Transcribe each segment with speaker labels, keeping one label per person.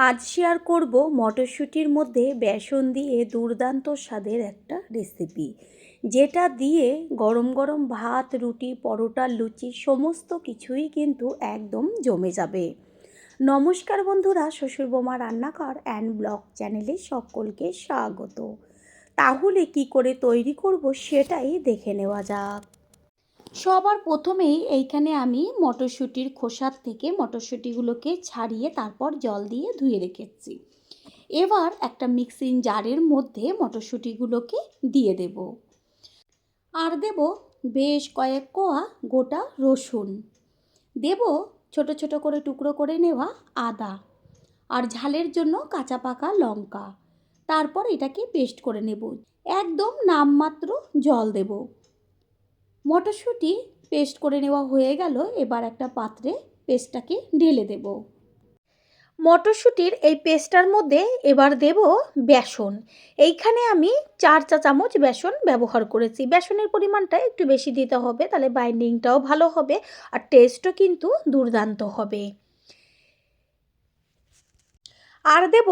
Speaker 1: আজ শেয়ার করব মটরশুঁটির মধ্যে বেসন দিয়ে দুর্দান্ত স্বাদের একটা রেসিপি, যেটা দিয়ে গরম গরম ভাত, রুটি, পরোটা, লুচি সমস্ত কিছুই কিন্তু একদম জমে যাবে। নমস্কার বন্ধুরা, শ্বশুরবৌমা রান্নাঘর অ্যান্ড ব্লগ চ্যানেলে সকলকে স্বাগত। তাহলে কি করে তৈরি করব সেটাই দেখে নেওয়া যাক। সবার প্রথমেই এইখানে আমি মটরশুঁটির খোসার থেকে মটরশুঁটিগুলোকে ছাড়িয়ে তারপর জল দিয়ে ধুয়ে রেখেছি। এবার একটা মিক্সিং জারের মধ্যে মটরশুঁটিগুলোকে দিয়ে দেব, আর দেব বেশ কয়েক কোয়া গোটা রসুন, দেব ছোট ছোট করে টুকরো করে নেওয়া আদা, আর ঝালের জন্য কাঁচা পাকা লঙ্কা। তারপর এটাকে পেস্ট করে নেব, একদম নামমাত্র জল দেব। মটরশুঁটি পেস্ট করে নেওয়া হয়ে গেল। এবার একটা পাত্রে পেস্টটাকে ঢেলে দেব। মটরশুঁটির এই পেস্টটার মধ্যে এবার দেব বেসন। এইখানে আমি 4 চা চামচ বেসন ব্যবহার করেছি। বেসনের পরিমাণটা একটু বেশি দিতে হবে, তাহলে বাইন্ডিংটাও ভালো হবে আর টেস্টও কিন্তু দুর্দান্ত হবে। আর দেব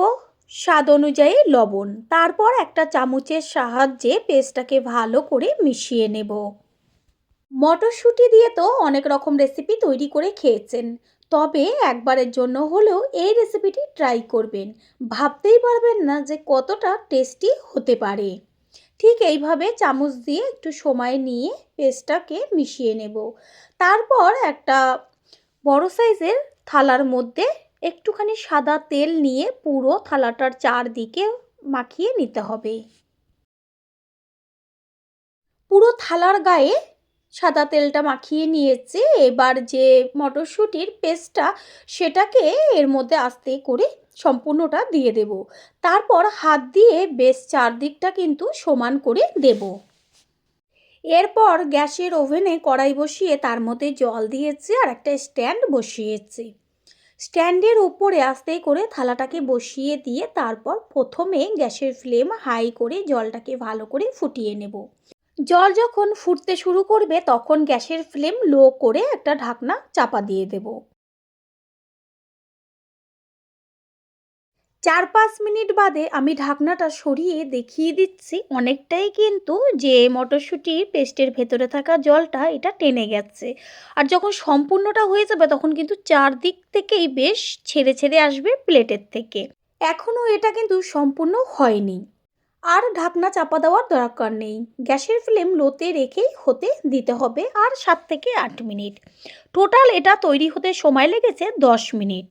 Speaker 1: স্বাদ অনুযায়ী লবণ। তারপর একটা চামচের সাহায্যে পেস্টটাকে ভালো করে মিশিয়ে নেব। মটরশুঁটি দিয়ে তো অনেক রকম রেসিপি তৈরি করে খেয়েছেন, তবে একবারের জন্য হলেও এই রেসিপিটি ট্রাই করবেন। ভাবতেই পারবেন না যে কতটা টেস্টি হতে পারে। ঠিক এইভাবে চামচ দিয়ে একটু সময় নিয়ে পেস্টটাকে মিশিয়ে নেব। তারপর একটা বড় সাইজের থালার মধ্যে একটুখানি সাদা তেল নিয়ে পুরো থালাটার চারদিকে মাখিয়ে নিতে হবে। পুরো থালার গায়ে সাদা তেলটা মাখিয়ে নিয়েছি। এবার যে মটরশুঁটির পেস্টটা সেটাকে এর মধ্যে আস্তে করে সম্পূর্ণটা দিয়ে দেব। তারপর হাত দিয়ে বেশ চারদিকটা কিন্তু সমান করে দেব। এরপর গ্যাসের ওভেনে কড়াই বসিয়ে তার মধ্যে জল দিয়েছি আর একটা স্ট্যান্ড বসিয়েছি। স্ট্যান্ডের উপরে আস্তে করে থালাটাকে বসিয়ে দিয়ে তারপর প্রথমে গ্যাসের ফ্লেম হাই করে জলটাকে ভালো করে ফুটিয়ে নেব। জল যখন ফুটতে শুরু করবে তখন গ্যাসের ফ্লেম লো করে একটা ঢাকনা চাপা দিয়ে দেব। 4-5 মিনিট বাদে আমি ঢাকনাটা সরিয়ে দেখিয়ে দিচ্ছি, অনেকটাই কিন্তু যে মটরশুঁটির পেস্টের ভেতরে থাকা জলটা এটা টেনে গেছে। আর যখন সম্পূর্ণটা হয়ে যাবে তখন কিন্তু চারদিক থেকেই বেশ ছেড়ে ছেড়ে আসবে প্লেটের থেকে। এখনও এটা কিন্তু সম্পূর্ণ হয়নি। আর ঢাকনা চাপা দেওয়ার দরকার নেই, গ্যাসের ফ্লেম লোতে রেখেই হতে দিতে হবে। আর 7 থেকে 8 মিনিট টোটাল এটা তৈরি হতে সময় লেগেছে 10 মিনিট।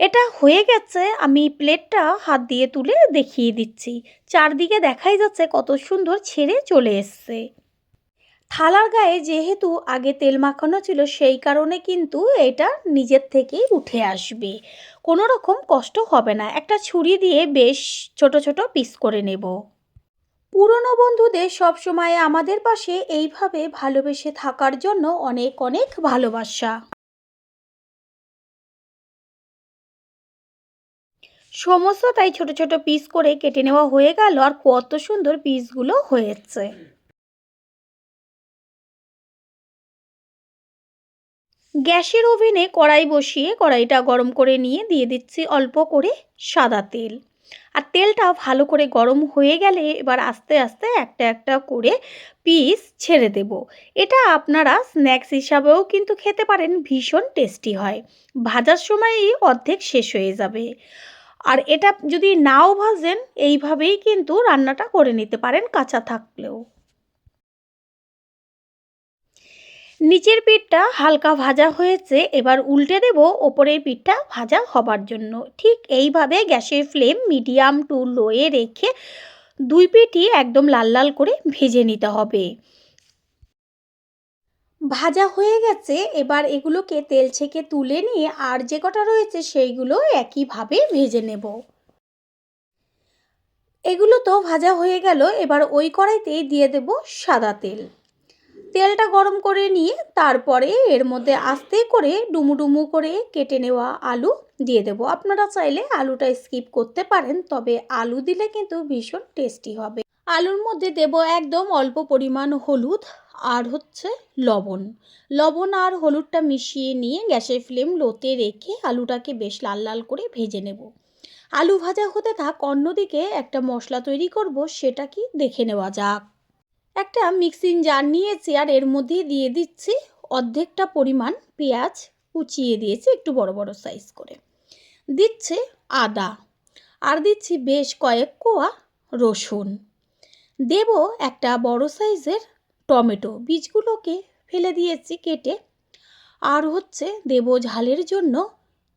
Speaker 1: এটা হয়ে গেছে। আমি প্লেটটা হাত দিয়ে তুলে দেখিয়ে দিচ্ছি। চারদিকে দেখাই যাচ্ছে কত সুন্দর ছেড়ে চলে এসছে। থালার গায়ে যেহেতু আগে তেল মাখানো ছিল সেই কারণে কিন্তু এটা নিজের থেকেই উঠে আসবে, কোনো রকম কষ্ট হবে না। একটা ছুরি দিয়ে বেশ ছোট ছোট পিস করে নেব। পুরনো বন্ধুদের সবসময় আমাদের পাশে এইভাবে ভালোবেসে থাকার জন্য অনেক অনেক ভালোবাসা। সমস্ত তাই ছোট ছোট পিস করে কেটে নেওয়া হয়ে গেল। আর কত সুন্দর পিসগুলো হয়েছে। গ্যাসের ওভেনে কড়াই বসিয়ে কড়াইটা গরম করে নিয়ে দিয়ে দিচ্ছি অল্প করে সাদা তেল। আর তেলটা ভালো করে গরম হয়ে গেলে এবার আস্তে আস্তে একটা একটা করে পিস ছেড়ে দেব। এটা আপনারা স্ন্যাক্স হিসাবেও কিন্তু খেতে পারেন, ভীষণ টেস্টি হয়। ভাজার সময়ই অর্ধেক শেষ হয়ে যাবে। আর এটা যদি নাও ভাজেন এইভাবেই কিন্তু রান্নাটা করে নিতে পারেন কাঁচা থাকলেও। নিচের পিঠটা হালকা ভাজা হয়েছে, এবার উল্টে দেব ওপরের পিঠটা ভাজা হবার জন্য। ঠিক এইভাবে গ্যাসের ফ্লেম মিডিয়াম টু লোয়ে রেখে দুই পিঠই একদম লাল লাল করে ভেজে নিতে হবে। ভাজা হয়ে গেছে, এবার এগুলোকে তেল ছেঁকে তুলে নিয়ে আর যে কটা রয়েছে সেইগুলো একইভাবে ভেজে নেব। এগুলো তো ভাজা হয়ে গেল। এবার ওই কড়াইতেই দিয়ে দেব সাদা তেল। তেলটা গরম করে নিয়ে তারপরে এর মধ্যে আস্তে করে ডুমু ডুমু করে কেটে নেওয়া আলু দিয়ে দেব। আপনারা চাইলে আলুটা স্কিপ করতে পারেন, তবে আলু দিলে কিন্তু ভীষণ টেস্টি হবে। আলুর মধ্যে দেব একদম অল্প পরিমাণ হলুদ আর হচ্ছে লবণ। লবণ আর হলুদটা মিশিয়ে নিয়ে গ্যাসের ফ্লেম লোতে রেখে আলুটাকে বেশ লাল লাল করে ভেজে নেব। আলু ভাজা হতে থাক, অন্যদিকে একটা মশলা তৈরি করব, সেটা কি দেখে নেওয়া যাক। একটা মিক্সিং জার নিয়েছি আর এর মধ্যে দিয়ে দিচ্ছি অর্ধেকটা পরিমাণ পেঁয়াজ কুচিয়ে দিয়েছি একটু বড় বড় সাইজ করে, দিচ্ছি আদা, আর দিচ্ছি বেশ কয়েক কোয়া রসুন, দেব একটা বড় সাইজের টমেটো, বীজগুলোকে ফেলে দিয়েছি কেটে, আর হচ্ছে দেব ঝালের জন্য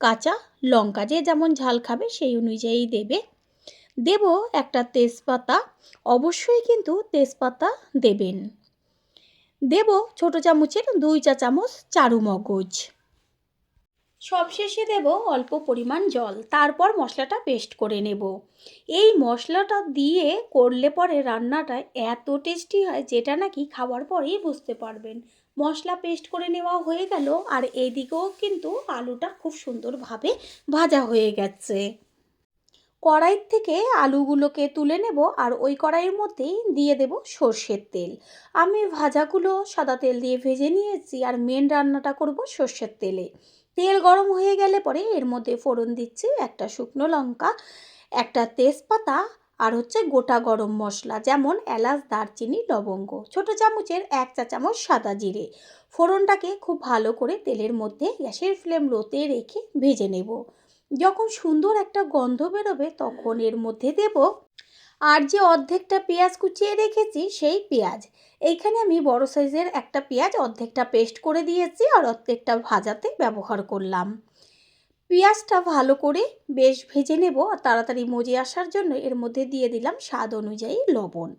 Speaker 1: কাঁচা লঙ্কা, যে যেমন ঝাল খাবে সেই অনুযায়ী দেবে। দেব একটা তেজপাতা, অবশ্যই কিন্তু তেজপাতা দেবেন। দেব ছোট চামচের 2 চা চামচ চারু মগজ। সবশেষে দেব অল্প পরিমাণ জল, তারপর মশলাটা পেস্ট করে নেব। এই মশলাটা দিয়ে করলে পরে রান্নাটা এত টেস্টি হয়, যেটা নাকি খাওয়ার পরেই বুঝতে পারবেন। মশলা পেস্ট করে নেওয়া হয়ে গেল, আর এইদিকেও কিন্তু আলুটা খুব সুন্দরভাবে ভাজা হয়ে গেছে। কড়াই থেকে আলুগুলোকে তুলে নেব, আর ওই কড়াইয়ের মধ্যেই দিয়ে দেব সর্ষের তেল। আমি ভাজাগুলো সাদা তেল দিয়ে ভেজে নিয়েছি, আর মেন রান্নাটা করব সর্ষের তেলে। তেল গরম হয়ে গেলে পরে এর মধ্যে ফোড়ন দিচ্ছি একটা শুকনো লঙ্কা, একটা তেজপাতা, আর হচ্ছে গোটা গরম মশলা যেমন এলাচ, দারচিনি, লবঙ্গ, ছোট চামচের 1 চা চামচ সাদা জিরে। ফোড়নটাকে খুব ভালো করে তেলের মধ্যে গ্যাসের ফ্লেম লোতে রেখে ভেজে নেব। যখন সুন্দর একটা গন্ধ বেরোবে তখন এর মধ্যে দেব আর যে অর্ধেকটা পেঁয়াজ কুচিয়ে রেখেছি সেই পেঁয়াজ। এইখানে আমি বড় সাইজের একটা পেঁয়াজ অর্ধেকটা পেস্ট করে দিয়েছি আর অর্ধেকটা ভাজাতে ব্যবহার করলাম। পেঁয়াজটা ভালো করে বেশ ভেজে নেব, আর তাড়াতাড়ি মজে আসার জন্য এর মধ্যে দিয়ে দিলাম স্বাদ অনুযায়ী লবণ।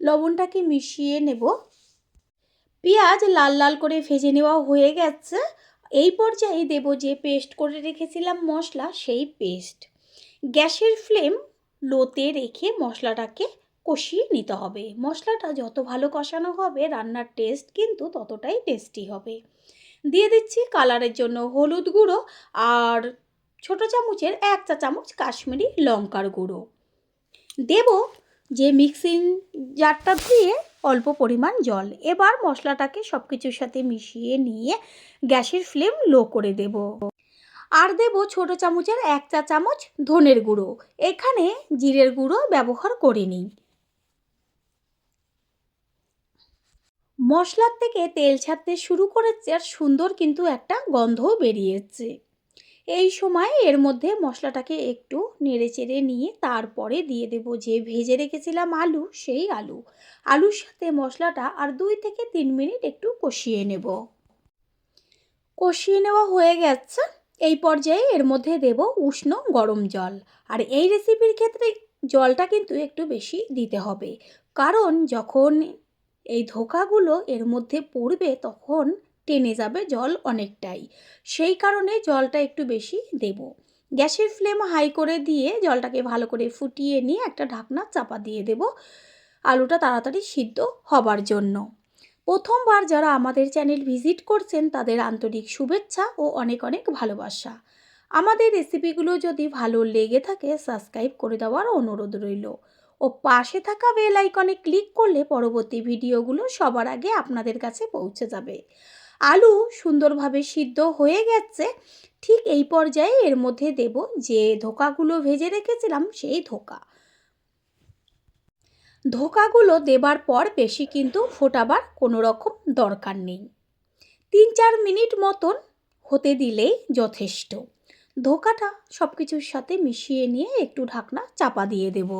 Speaker 1: লবণটাকে মিশিয়ে নেব। পেঁয়াজ লাল লাল করে ভেজে নেওয়া হয়ে গেছে। এই পর্যায়ে দেব যে পেস্ট করে রেখেছিলাম মশলা, সেই পেস্ট। গ্যাসের ফ্লেম লোতে রেখে মশলাটাকে কষিয়ে নিতে হবে। মশলাটা যত ভালো কষানো হবে রান্নার টেস্ট কিন্তু ততটাই টেস্টি হবে। দিয়ে দিচ্ছি কালারের জন্য হলুদ গুঁড়ো, আর ছোট চামচের 1 চা চামচ কাশ্মীরি লঙ্কার গুঁড়ো। দেব যে মিক্সিং জারটা ধুয়ে অল্প পরিমাণ জল। এবার মশলাটাকে সব কিছুর সাথে মিশিয়ে নিয়ে গ্যাসের ফ্লেম লো করে দেব। আর দেব ছোট চামচের 1 চা চামচ ধনের গুঁড়ো, এখানে জিরের গুঁড়ো ব্যবহার করিনি। মশলার থেকে তেল ছাড়তে শুরু করেছে আর সুন্দর কিন্তু একটা গন্ধও বেরিয়েছে। এই সময় এর মধ্যে মশলাটাকে একটু নেড়েচেড়ে নিয়ে তারপরে দিয়ে দেব যে ভেজে রেখেছিলাম আলু, সেই আলুর সাথে মশলাটা আর 2 থেকে 3 মিনিট একটু কষিয়ে নেব। কষিয়ে নেওয়া হয়ে গেছে। এই পর্যায়ে এর মধ্যে দেব উষ্ণ গরম জল, আর এই রেসিপির ক্ষেত্রে জলটা কিন্তু একটু বেশি দিতে হবে, কারণ যখন এই ধোকাগুলো এর মধ্যে পড়বে তখন টেনে যাবে জল অনেকটাই, সেই কারণে জলটা একটু বেশি দেব। গ্যাসের ফ্লেম হাই করে দিয়ে জলটাকে ভালো করে ফুটিয়ে নিয়ে একটা ঢাকনা চাপা দিয়ে দেব আলুটা তাড়াতাড়ি সিদ্ধ হবার জন্য। প্রথমবার যারা আমাদের চ্যানেল ভিজিট করছেন তাদের আন্তরিক শুভেচ্ছা ও অনেক অনেক ভালোবাসা। আমাদের রেসিপিগুলো যদি ভালো লেগে থাকে সাবস্ক্রাইব করে দেওয়ার অনুরোধ রইল, ও পাশে থাকা বেল আইকনে ক্লিক করলে পরবর্তী ভিডিওগুলো সবার আগে আপনাদের কাছে পৌঁছে যাবে। আলু সুন্দরভাবে সিদ্ধ হয়ে গেছে। ঠিক এই পর্যায়ে এর মধ্যে দেব যে ধোকাগুলো ভেজে রেখেছিলাম সেই ধোকাগুলো দেবার পর বেশি কিন্তু ফোটাবার কোনো রকম দরকার নেই। 3-4 মিনিট মতন হতে দিলেই যথেষ্ট। ধোকাটা সব কিছুর সাথে মিশিয়ে নিয়ে একটু ঢাকনা চাপা দিয়ে দেব।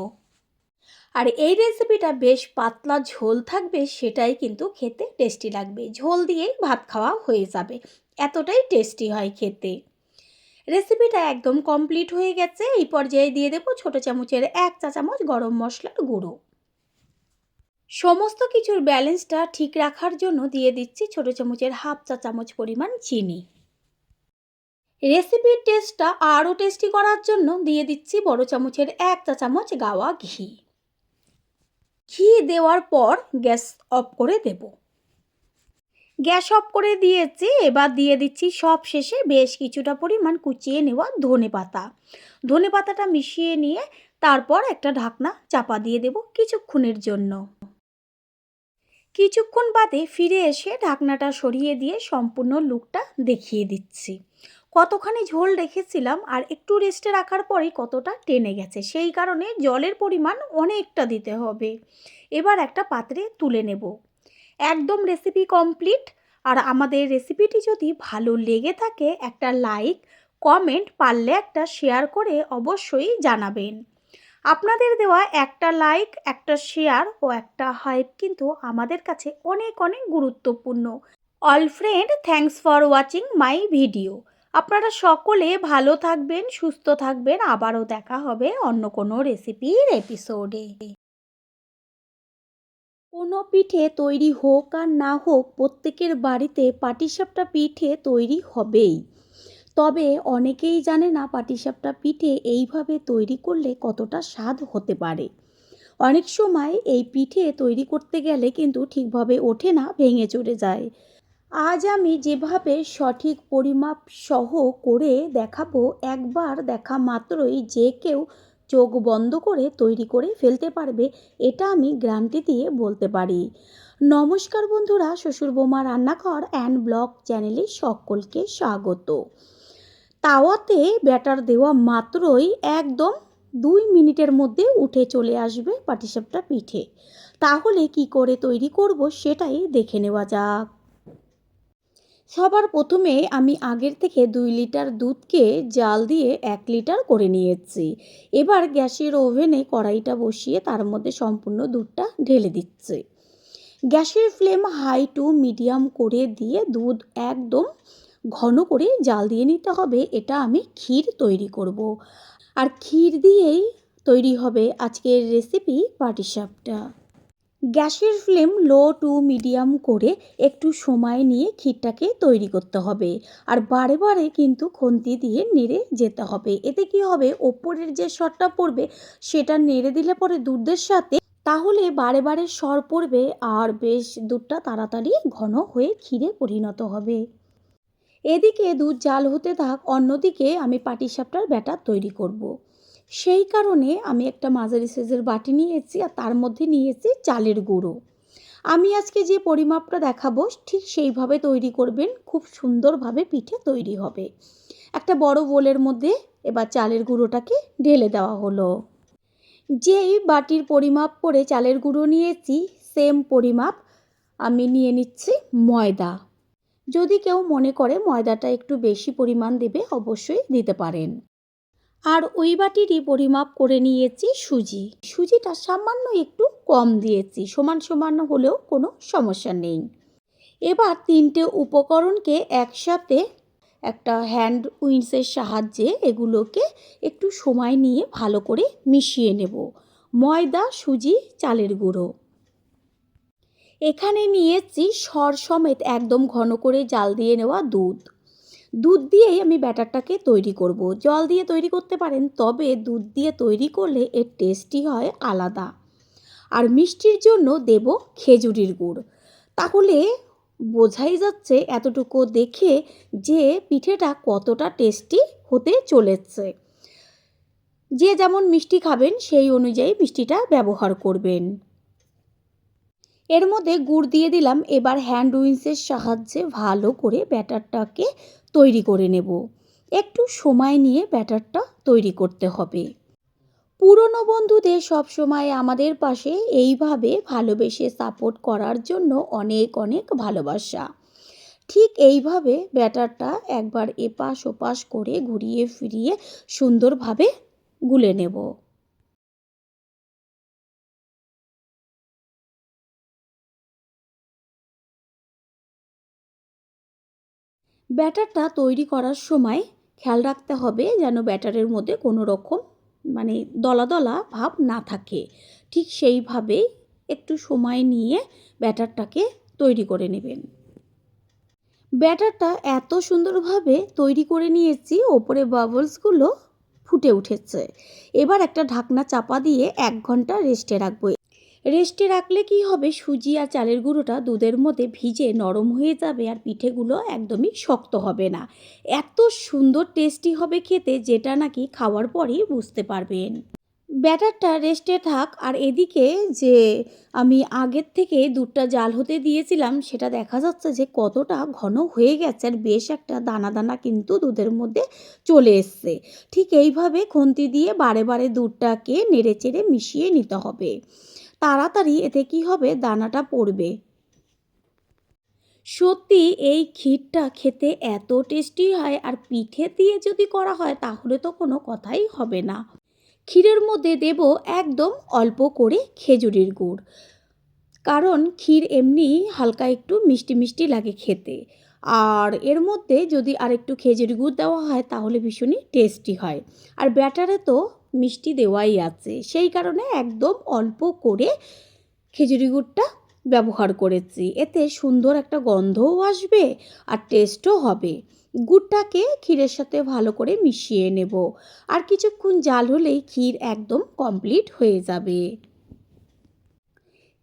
Speaker 1: আর এই রেসিপিটা বেশ পাতলা ঝোল থাকবে, সেটাই কিন্তু খেতে টেস্টি লাগবে। ঝোল দিয়েই ভাত খাওয়া হয়ে যাবে, এতটাই টেস্টি হয় খেতে। রেসিপিটা একদম কমপ্লিট হয়ে গেছে। এই পর্যায়ে দিয়ে দেব ছোট চামচের 1 চা চামচ গরম মশলার গুঁড়ো। সমস্ত কিছুর ব্যালেন্সটা ঠিক রাখার জন্য দিয়ে দিচ্ছি ছোট চামচের 1/2 চা চামচ পরিমাণ চিনি। রেসিপির টেস্টটা আরও টেস্টি করার জন্য দিয়ে দিচ্ছি বড় চামচের 1 চা চামচ গাওয়া ঘি। ঘি দেওয়ার পর গ্যাস অফ করে দেব। গ্যাস অফ করে দিয়েছি। এবার দিয়ে দিচ্ছি সব শেষে বেশ কিছুটা পরিমাণ কুচিয়ে নেওয়া ধনেপাতা। ধনেপাতাটা মিশিয়ে নিয়ে তারপর একটা ঢাকনা চাপা দিয়ে দেব কিছুক্ষণের জন্য। কিছুক্ষণ বাদে ফিরে এসে ঢাকনাটা সরিয়ে দিয়ে সম্পূর্ণ লুকটা দেখিয়ে দিচ্ছি। কতখানি ঝোল রেখেছিলাম আর একটু রেস্টে রাখার পরেই কতটা টেনে গেছে, সেই কারণে জলের পরিমাণ অনেকটা দিতে হবে। এবার একটা পাত্রে তুলে নেব। একদম রেসিপি কমপ্লিট। আর আমাদের রেসিপিটি যদি ভালো লেগে থাকে একটা লাইক, কমেন্ট, পারলে একটা শেয়ার করে অবশ্যই জানাবেন। আপনাদের দেওয়া একটা লাইক, একটা শেয়ার ও একটা হাইপ কিন্তু আমাদের কাছে অনেক অনেক গুরুত্বপূর্ণ। All friend, thanks for watching my video. আপনারা সকলে ভালো থাকবেন, সুস্থ থাকবেন। আবারও দেখা হবে অন্য কোনো রেসিপির এপিসোডে। কোনো পিঠে তৈরি হোক আর না হোক, প্রত্যেকের বাড়িতে পাটিসাপটা পিঠে তৈরি হবেই। তবে অনেকেই জানে না পাটিসাপটা পিঠে এইভাবে তৈরি করলে কতটা স্বাদ হতে পারে। অনেক সময় এই পিঠে তৈরি করতে গেলে কিন্তু ঠিকভাবে ওঠে না, ভেঙে চড়ে যায়। আজ আমি যেভাবে সঠিক পরিমাপ সহ করে দেখাবো, একবার দেখা মাত্রই যে কেউ চোখ বন্ধ করে তৈরি করে ফেলতে পারবে, এটা আমি গ্যারান্টি দিয়ে বলতে পারি। নমস্কার বন্ধুরা, শ্বশুর বৌমা রান্নাঘর অ্যান্ড ব্লগ চ্যানেলে সকলকে স্বাগত। তাওয়াতে ব্যাটার দেওয়া মাত্রই একদম 2 মিনিটের মধ্যে উঠে চলে আসবে পাটিসাপটা পিঠে। তাহলে কি করে তৈরি করব সেটাই দেখে নেওয়া যাক। সবার প্রথমে আমি আগের থেকে 2 লিটার দুধকে জাল দিয়ে 1 লিটার করে নিয়েছি। এবার গ্যাসের ওভেনে কড়াইটা বসিয়ে তার মধ্যে সম্পূর্ণ দুধটা ঢেলে দিচ্ছি। গ্যাসের ফ্লেম হাই টু মিডিয়াম করে দিয়ে দুধ একদম ঘন করে জাল দিয়ে নিতে হবে। এটা আমি ক্ষীর তৈরি করব। আর ক্ষীর দিয়েই তৈরি হবে আজকের রেসিপি পাটিসাপটা। গ্যাসের ফ্লেম লো টু মিডিয়াম করে একটু সময় নিয়ে ক্ষীরটাকে তৈরি করতে হবে। আর বারে বারে কিন্তু খুন্তি দিয়ে নেড়ে যেতে হবে। এতে কি হবে, ওপরের যে সরটা পড়বে সেটা নেড়ে দিলে পরে দুধের সাথে, তাহলে বারে বারে সর পড়বে আর বেশ দুধটা তাড়াতাড়ি ঘন হয়ে ক্ষীরে পরিণত হবে। এদিকে দুধ জাল হতে থাক, অন্যদিকে আমি পাটিসাপটার ব্যাটার তৈরি করব। সেই কারণে আমি একটা মাঝারি সাইজের বাটি নিয়েছি আর তার মধ্যে নিয়েছি চালের গুঁড়ো। আমি আজকে যে পরিমাপটা দেখাবো ঠিক সেইভাবে তৈরি করবেন, খুব সুন্দরভাবে পিঠে তৈরি হবে। একটা বড় বোলের মধ্যে এবার চালের গুঁড়োটাকে ঢেলে দেওয়া হলো। যেই বাটির পরিমাপ করে চালের গুঁড়ো নিয়েছি সেম পরিমাপ আমি নিয়ে নিচ্ছি ময়দা। যদি কেউ মনে করে ময়দাটা একটু বেশি পরিমাণ দেবে, অবশ্যই দিতে পারেন। আর ওই বাটিরই পরিমাপ করে নিয়েছি সুজি। সুজিটা সামান্য একটু কম দিয়েছি, সমান সমান হলেও কোনো সমস্যা নেই। এবার 3টে উপকরণকে একসাথে একটা হ্যান্ড উইন্সের সাহায্যে এগুলোকে একটু সময় নিয়ে ভালো করে মিশিয়ে নেব। ময়দা, সুজি, চালের গুঁড়ো। এখানে নিয়েছি সর সমেত একদম ঘন করে জাল দিয়ে নেওয়া দুধ। দুধ দিয়েই আমি ব্যাটারটাকে তৈরি করব। জল দিয়ে তৈরি করতে পারেন, তবে দুধ দিয়ে তৈরি করলে এর টেস্টই হয় আলাদা। আর মিষ্টির জন্য দেব খেজুরির গুড়। তাহলে বোঝাই যাচ্ছে এতটুকু দেখে যে পিঠেটা কতটা টেস্টি হতে চলেছে। যে যেমন মিষ্টি খাবেন সেই অনুযায়ী মিষ্টিটা ব্যবহার করবেন। এর মধ্যে গুড় দিয়ে দিলাম। এবার হ্যান্ড উইন্সের সাহায্যে ভালো করে ব্যাটারটাকে তৈরি করে নেব। একটু সময় নিয়ে ব্যাটারটা তৈরি করতে হবে। পুরনো বন্ধুদের সবসময় আমাদের পাশে এইভাবে ভালোবেসে সাপোর্ট করার জন্য অনেক অনেক ভালোবাসা। ঠিক এইভাবে ব্যাটারটা একবার এপাশ ওপাশ করে ঘুরিয়ে ফিরিয়ে সুন্দরভাবে গুলে নেব। ব্যাটারটা তৈরি করার সময় খেয়াল রাখতে হবে যেন ব্যাটারের মধ্যে কোনো রকম দলা দলা ভাব না থাকে। ঠিক সেইভাবেই একটু সময় নিয়ে ব্যাটারটাকে তৈরি করে নেবেন। ব্যাটারটা এত সুন্দরভাবে তৈরি করে নিয়েছি, ওপরে বাবলসগুলো ফুটে উঠেছে। এবার একটা ঢাকনা চাপা দিয়ে 1 ঘন্টা রেস্টে রাখবো। রেস্টে রাখলে কি হবে, সুজি আর চালের গুঁড়োটা দুধের মধ্যে ভিজে নরম হয়ে যাবে আর পিঠেগুলো একদমই শক্ত হবে না। এত সুন্দর টেস্টি হবে খেতে, যেটা নাকি খাওয়ার পরেই বুঝতে পারবেন। ব্যাটারটা রেস্টে থাক, আর এদিকে যে আমি আগের থেকে দুধটা জাল হতে দিয়েছিলাম সেটা দেখা যাচ্ছে যে কতটা ঘন হয়ে গেছে, আর বেশ একটা দানা দানা কিন্তু দুধের মধ্যে চলে এসছে। ঠিক এইভাবে খুন্তি দিয়ে বারে বারে দুধটাকে নেড়েচেড়ে মিশিয়ে নিতে হবে। তাড়াতাড়ি এতে কি হবে, দানাটা পড়বে। সত্যি এই ক্ষীরটা খেতে এত টেস্টি হয়, আর পিঠে দিয়ে যদি করা হয় তাহলে তো কোনো কথাই হবে না। ক্ষীরের মধ্যে দেব একদম অল্প করে খেজুরের গুড়, কারণ ক্ষীর এমনি হালকা একটু মিষ্টি মিষ্টি লাগে খেতে। আর এর মধ্যে যদি আরেকটু খেজুর গুড় দেওয়া হয় তাহলে ভীষণই টেস্টি হয়। আর ব্যাটারে তো মিষ্টি দেওয়াই আছে, সেই কারণে একদম অল্প করে খেজুরি গুড়টা ব্যবহার করেছি। এতে সুন্দর একটা গন্ধও আসবে আর টেস্টও হবে। গুড়টাকে ক্ষীরের সাথে ভালো করে মিশিয়ে নেব, আর কিছুক্ষণ জাল হলেই ক্ষীর একদম কমপ্লিট হয়ে যাবে।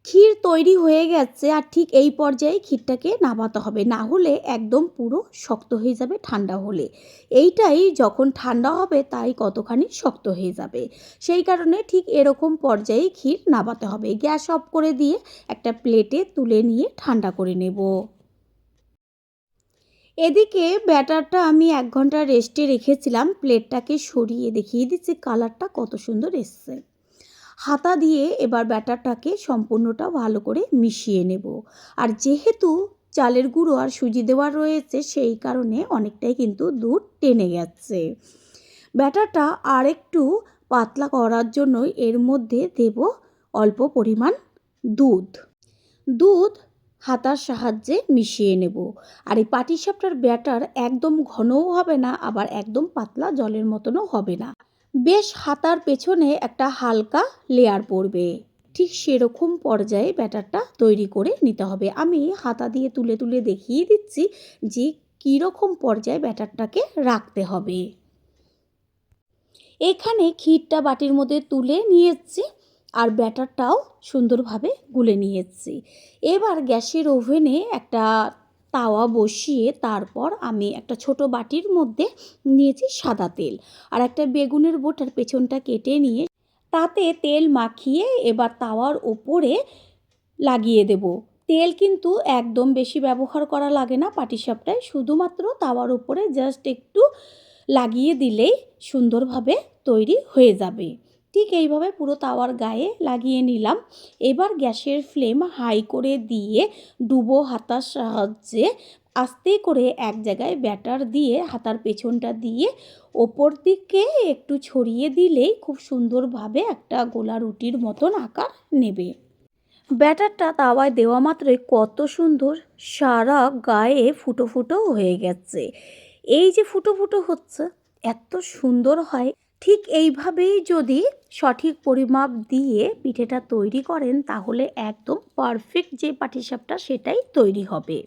Speaker 1: ক্ষীর তৈরি হয়ে গেছে, আর ঠিক এই পর্যায়ে ক্ষীরটাকে নামাতে হবে, না হলে একদম পুরো শক্ত হয়ে যাবে ঠান্ডা হলে। এইটাই যখন ঠান্ডা হবে তাই কতখানি শক্ত হয়ে যাবে, সেই কারণে ঠিক এরকম পর্যায়ে ক্ষীর নামাতে হবে। গ্যাস অফ করে দিয়ে একটা প্লেটে তুলে নিয়ে ঠান্ডা করে নেব। এদিকে ব্যাটারটা আমি 1 ঘন্টা রেস্টে রেখেছিলাম। প্লেটটাকে সরিয়ে দেখিয়ে দিচ্ছি কালারটা কত সুন্দর এসছে। হাতা দিয়ে এবার ব্যাটারটাকে সম্পূর্ণটা ভালো করে মিশিয়ে নেব। আর যেহেতু চালের গুঁড়ো আর সুজি দেওয়া রয়েছে সেই কারণে অনেকটাই কিন্তু দুধ টেনে গেছে। ব্যাটারটা আর একটু পাতলা করার জন্য এর মধ্যে দেব অল্প পরিমাণ দুধ। দুধ হাতার সাহায্যে মিশিয়ে নেব। আর এই পাটিসাপটার ব্যাটার একদম ঘনও হবে না, আবার একদম পাতলা জলের মতনও হবে না। বেশ হাতার পেছনে একটা হালকা লেয়ার পড়বে, ঠিক সেরকম পর্যায়ে ব্যাটারটা তৈরি করে নিতে হবে। আমি হাতা দিয়ে তুলে তুলে দেখিয়ে দিচ্ছি যে কীরকম পর্যায়ে ব্যাটারটাকে রাখতে হবে। এখানে ক্ষীরটা বাটির মধ্যে তুলে নিয়েছি, আর ব্যাটারটাও সুন্দরভাবে গুলে নিয়েছি। এবার গ্যাসের ওভেনে একটা তাওয়া বসিয়ে তারপর আমি একটা ছোট বাটির মধ্যে নিয়েছি সাদা তেল, আর একটা বেগুনের বোটার পেছনটা কেটে নিয়ে তাতে তেল মাখিয়ে এবার তাওয়ার ওপরে লাগিয়ে দেব। তেল কিন্তু একদম বেশি ব্যবহার করা লাগে না পাটিসাপটায়, শুধুমাত্র তাওয়ার উপরে জাস্ট একটু লাগিয়ে দিলেই সুন্দরভাবে তৈরি হয়ে যাবে। ঠিক এইভাবে পুরো তাওয়ার গায়ে লাগিয়ে নিলাম। এবার গ্যাসের ফ্লেম হাই করে দিয়ে ডুবো হাতার সাহায্যে আস্তে করে এক জায়গায় ব্যাটার দিয়ে হাতার পেছনটা দিয়ে ওপর দিকে একটু ছড়িয়ে দিলেই খুব সুন্দরভাবে একটা গোলা রুটির মতন আকার নেবে। ব্যাটারটা তাওয়ায় দেওয়া মাত্রই কত সুন্দর সারা গায়ে ফুটো ফুটো হয়ে গেছে। এই যে ফুটো ফুটো হচ্ছে এত সুন্দর হয়। ঠিক এইভাবেই যদি সঠিক পরিমাপ দিয়ে পিঠেটা তৈরি করেন তাহলে একদম পারফেক্ট যে পাটিসাপটা সেটাই তৈরি হবে।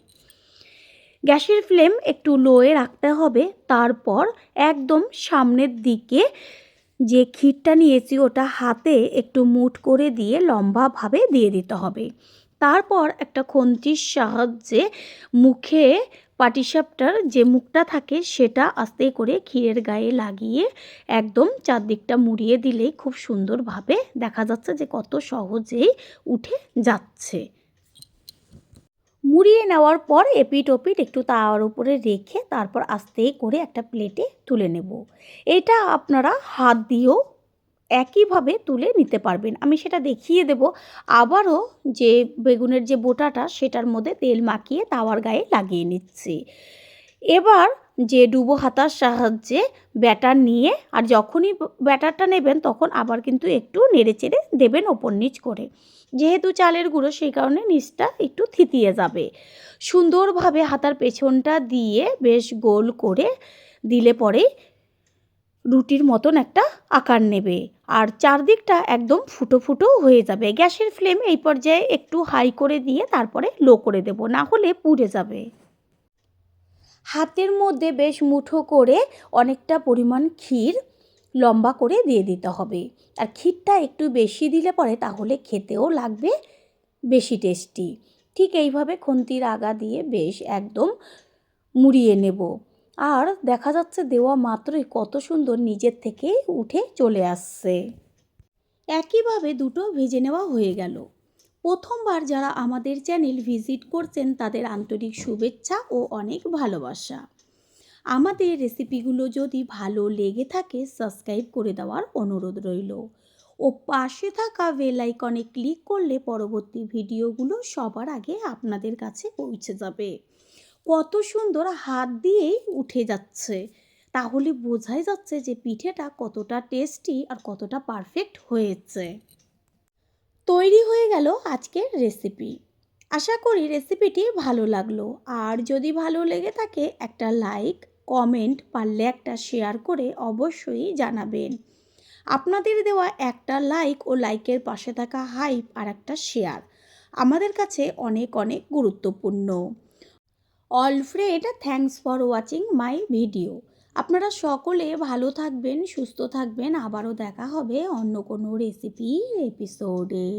Speaker 1: গ্যাসের ফ্লেম একটু লোয়ে রাখতে হবে। তারপর একদম সামনের দিকে যে ক্ষীরটা নিয়েছি ওটা হাতে একটু মুঠ করে দিয়ে লম্বাভাবে দিয়ে দিতে হবে। তারপর একটা খন্তির সাহায্যে মুখে পাটিসাপটার যে মুখটা থাকে সেটা আস্তে করে ক্ষীরের গায়ে লাগিয়ে একদম চারদিকটা মুড়িয়ে দিলেই খুব সুন্দরভাবে দেখা যাচ্ছে যে কত সহজেই উঠে যাচ্ছে। মুড়িয়ে নেওয়ার পর এপিঠ ওপিঠ একটু তাওয়ার উপরে রেখে তারপর আস্তে করে একটা প্লেটে তুলে নেব। এটা আপনারা হাত দিয়েও একইভাবে তুলে নিতে পারবেন, আমি সেটা দেখিয়ে দেব। আবারও যে বেগুনের যে বোটাটা সেটার মধ্যে তেল মাখিয়ে তাওয়ার গায়ে লাগিয়ে নিচ্ছি। এবার যে ডুবো হাতার সাহায্যে ব্যাটার নিয়ে, আর যখনই ব্যাটারটা নেবেন তখন আবার কিন্তু একটু নেড়েচেড়ে দেবেন ওপর নিচ করে, যেহেতু চালের গুঁড়ো সেই কারণে নিচটা একটু থিতিয়ে যাবে। সুন্দরভাবে হাতার পেছনটা দিয়ে বেশ গোল করে দিলে পরেই রুটির মতন একটা আকার নেবে, আর চারদিকটা একদম ফুটো ফুটো হয়ে যাবে। গ্যাসের ফ্লেম এই পর্যায়ে একটু হাই করে দিয়ে তারপরে লো করে দেব, না হলে পুড়ে যাবে। হাতের মধ্যে বেশ মুঠো করে অনেকটা পরিমাণ ক্ষীর লম্বা করে দিয়ে দিতে হবে, আর ক্ষীরটা একটু বেশি দিলে পরে তাহলে খেতেও লাগবে বেশি টেস্টি। ঠিক এইভাবে খুন্তির আগা দিয়ে বেশ একদম মুড়িয়ে নেব, আর দেখা যাচ্ছে দেওয়া মাত্রই কত সুন্দর নিজের থেকেই উঠে চলে আসছে। একইভাবে দুটো ভেজে নেওয়া হয়ে গেল। প্রথমবার যারা আমাদের চ্যানেল ভিজিট করছেন তাদের আন্তরিক শুভেচ্ছা ও অনেক ভালোবাসা। আমাদের রেসিপিগুলো যদি ভালো লেগে থাকে সাবস্ক্রাইব করে দেওয়ার অনুরোধ রইল ও পাশে থাকা বেল আইকনে ক্লিক করলে পরবর্তী ভিডিওগুলো সবার আগে আপনাদের কাছে পৌঁছে যাবে। কত সুন্দর হাত দিয়েই উঠে যাচ্ছে, তাহলে বোঝাই যাচ্ছে যে পিঠেটা কতটা টেস্টি আর কতটা পারফেক্ট হয়েছে। তৈরি হয়ে গেল আজকের রেসিপি। আশা করি রেসিপিটি ভালো লাগলো, আর যদি ভালো লেগে থাকে একটা লাইক, কমেন্ট, পারলে একটা শেয়ার করে অবশ্যই জানাবেন। আপনাদের দেওয়া একটা লাইক ও লাইকের পাশে থাকা হাইপ আর একটা শেয়ার আমাদের কাছে অনেক অনেক গুরুত্বপূর্ণ। All friend, thanks for watching my video. আপনারা সকলে ভালো থাকবেন, সুস্থ থাকবেন। আবারও দেখা হবে অন্য কোনো রেসিপির এপিসোডে।